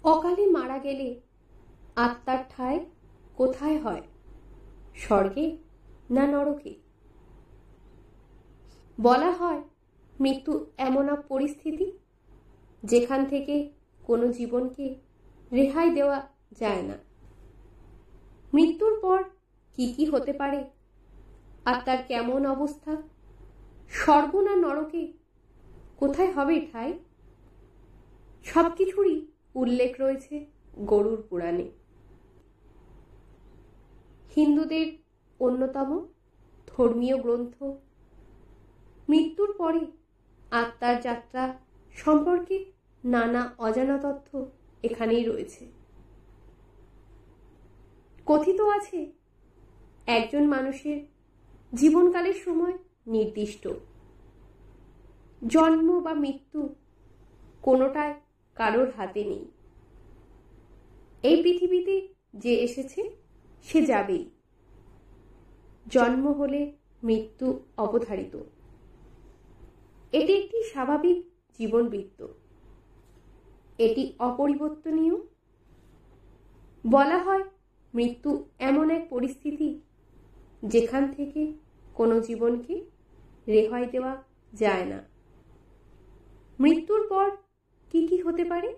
অকালে মারা গেলে আত্মার ঠাঁই কোথায় হয়, স্বর্গে না নরকে? বলা হয় মৃত্যু এমন এক পরিস্থিতি যেখান থেকে কোনো জীবনকে রেহাই দেওয়া যায় না। মৃত্যুর পর কি কি হতে পারে, আত্মার কেমন অবস্থা, স্বর্গ না নরকে কোথায় হবে ঠাঁই, সবকিছুরই উল্লেখ রয়েছে গরুড় পুরাণে। হিন্দুদের অন্যতম ধর্মীয় গ্রন্থ মৃত্যুর পরে আত্মার যাত্রা সম্পর্কে নানা অজানা তথ্য এখানেই রয়েছে। কথিত আছে একজন মানুষের জীবনকালের সময় নির্দিষ্ট, জন্ম বা মৃত্যু কোনোটাই কারোর হাতে নেই। এই পৃথিবীতে যে এসেছে সে যাবেই, জন্ম হলে মৃত্যু অবধারিত। এটি একটি স্বাভাবিক জীবনবৃত্ত, এটি অপরিবর্তনীয়। বলা হয় মৃত্যু এমন এক পরিস্থিতি যেখান থেকে কোনো জীবনকে রেহাই দেওয়া যায় না। মৃত্যুর পর কি কি হতে পারে,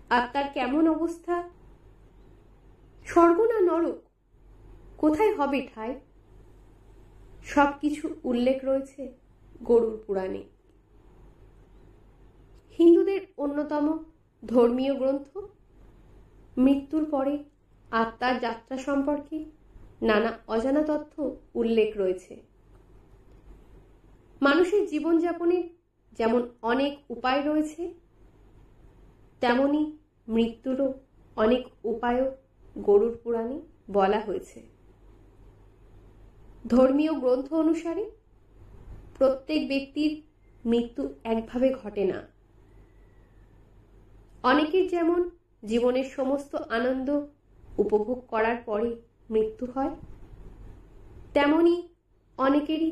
আত্মার কেমন অবস্থা, স্বর্গ না নরক কোথায় হবে ঠাঁই, সবকিছু উল্লেখ রয়েছে গরুড় পুরাণে। হিন্দুদের অন্যতম ধর্মীয় গ্রন্থ মৃত্যুর পরে আত্মার যাত্রা সম্পর্কে নানা অজানা তথ্য উল্লেখ রয়েছে। মানুষের জীবনযাপনের যেমন অনেক উপায় রয়েছে, তেমনি মৃত্যুরও অনেক উপায়ও গরুড় পুরাণে বলা হয়েছে। ধর্মীয় গ্রন্থ অনুসারে প্রত্যেক ব্যক্তির মৃত্যু একভাবে ঘটে না। অনেকের যেমন জীবনের সমস্ত আনন্দ উপভোগ করার পরে মৃত্যু হয়, তেমনি অনেকেরই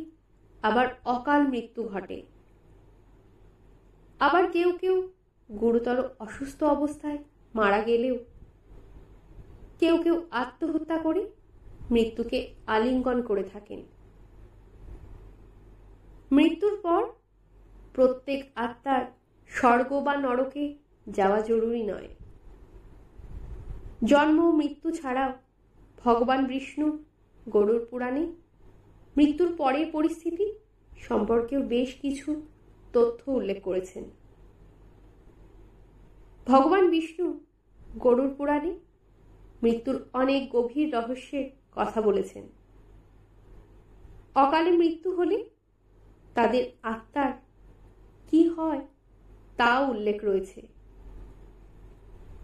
আবার অকাল মৃত্যু ঘটে। আবার কেউ কেউ গুরুতর অসুস্থ অবস্থায় মারা গেলেও কেউ কেউ আত্মহত্যা করে মৃত্যুকে আলিঙ্গন করে থাকেন। মৃত্যুর পর প্রত্যেক আত্মার স্বর্গ বা নরকে যাওয়া জরুরি নয়। জন্ম ও মৃত্যু ছাড়াও ভগবান বিষ্ণু গরুড় পুরাণে মৃত্যুর পরের পরিস্থিতি সম্পর্কেও বেশ কিছু তথ্য উল্লেখ করেছেন। ভগবান বিষ্ণু গরুড় পুরাণে মৃত্যুর অনেক গভীর রহস্যের কথা বলেছেন। অকালে মৃত্যু হলে তাদের আত্মার কি হয় তা উল্লেখ রয়েছে।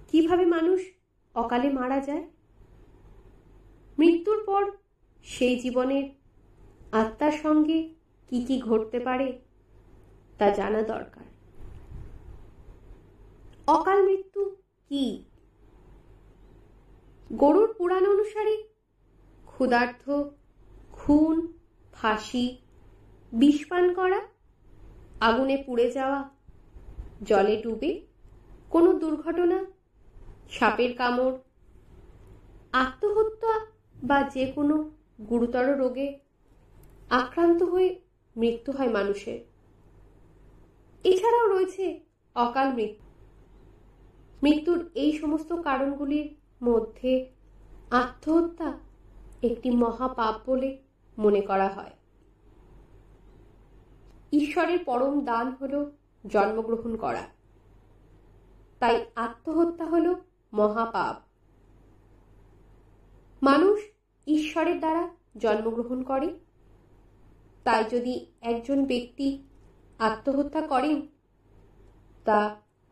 কিভাবে মানুষ অকালে মারা যায়, মৃত্যুর পর সেই জীবনের আত্মার সঙ্গে কি কি ঘটতে পারে তা জানা দরকার। অকাল মৃত্যু কি? গরুড় পুরাণ অনুসারে ক্ষুধার্ত, খুন, ফাঁসি, বিষপান করা, আগুনে পুড়ে যাওয়া, জলে ডুবে, কোনো দুর্ঘটনা, সাপের কামড়, আত্মহত্যা বা যে কোনো গুরুতর রোগে আক্রান্ত হয়ে মৃত্যু হয় মানুষের। এছাড়াও রয়েছে অকাল মৃত্যু। মৃত্যুর এই সমস্ত কারণগুলির মধ্যে আত্মহত্যা একটি মহাপাপ বলে মনে করা হয়। ঈশ্বরের পরম দান হল জন্মগ্রহণ করা, তাই আত্মহত্যা হল মহাপাপ। মানুষ ঈশ্বরের দ্বারা জন্মগ্রহণ করে, তাই যদি একজন ব্যক্তি আত্মহত্যা করেন তা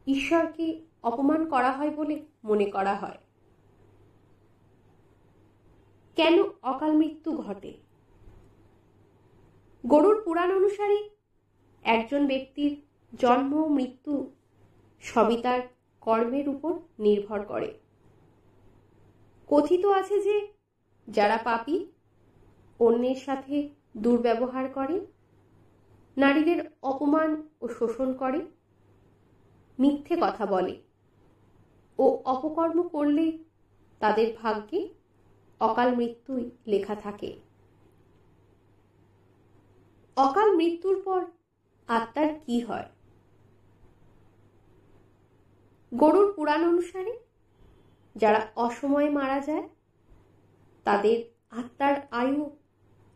ঈশ্বরকে অপমান করা হয় বলে মনে করা হয়। কেন অকাল মৃত্যু ঘটে? গরুড় পুরাণ অনুসারে একজন ব্যক্তির জন্ম ও মৃত্যু সবই তার কর্মের উপর নির্ভর করে। কথিত আছে যে যারা পাপী, অন্যের সাথে দুর্ব্যবহার করে, নারীদের অপমান ও শোষণ করে, মিথ্যে কথা বলে, ও অপকর্ম করলে তাদের ভাগ্যে অকাল মৃত্যুই লেখা থাকে। অকাল মৃত্যুর পর আত্মার কি হয়? গরুড় পুরাণ অনুসারে যারা অসময়ে মারা যায় তাদের আত্মার আয়ু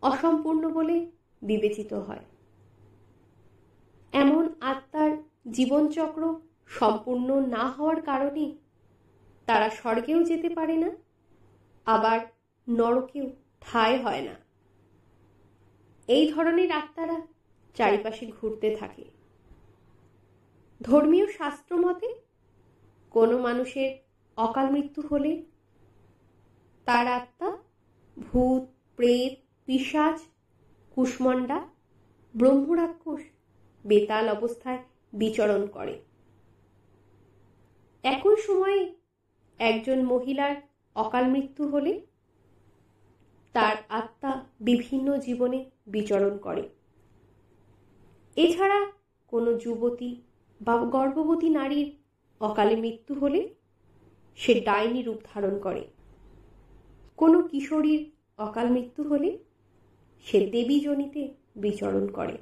অসম্পূর্ণ বলে বিবেচিত হয়। এমন আত্মার জীবনচক্র সম্পূর্ণ না হওয়ার কারণে তারা স্বর্গেও যেতে পারে না, আবার নরকেও ঠাঁই হয় না। এই ধরনের আত্মারা চারিপাশে ঘুরতে থাকে। ধর্মীয় শাস্ত্র মতে কোনো মানুষের অকাল মৃত্যু হলে তার আত্মা ভূত, প্রেত, পিশাচ, কুষ্মণ্ডা, ব্রহ্মরাক্ষস বেতাল অবস্থায় বিচরণ করে। একই সময়ে একজন মহিলার অকাল মৃত্যু হলে তার আত্মা বিভিন্ন জীবনে বিচরণ করে। এছাড়া কোনো যুবতী বা গর্ভবতী নারীর অকালে মৃত্যু হলে সে ডাইনি রূপ ধারণ করে। কোনো কিশোরীর অকাল মৃত্যু হলে সে দেবী যোনিতে বিচরণ করে।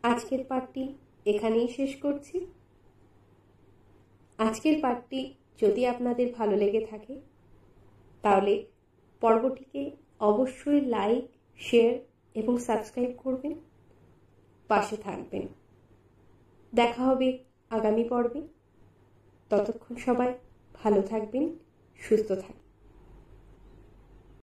আজকের পাঠটি এখানেই শেষ করছি। আজকের পাঠটি যদি আপনাদের ভালো লেগে থাকে তাহলে পর্বটিকে অবশ্যই লাইক, শেয়ার এবং সাবস্ক্রাইব করবেন, পাশে থাকবেন। দেখা হবে আগামী পর্বে। ততক্ষণ সবাই ভালো থাকবেন, সুস্থ থাকবেন।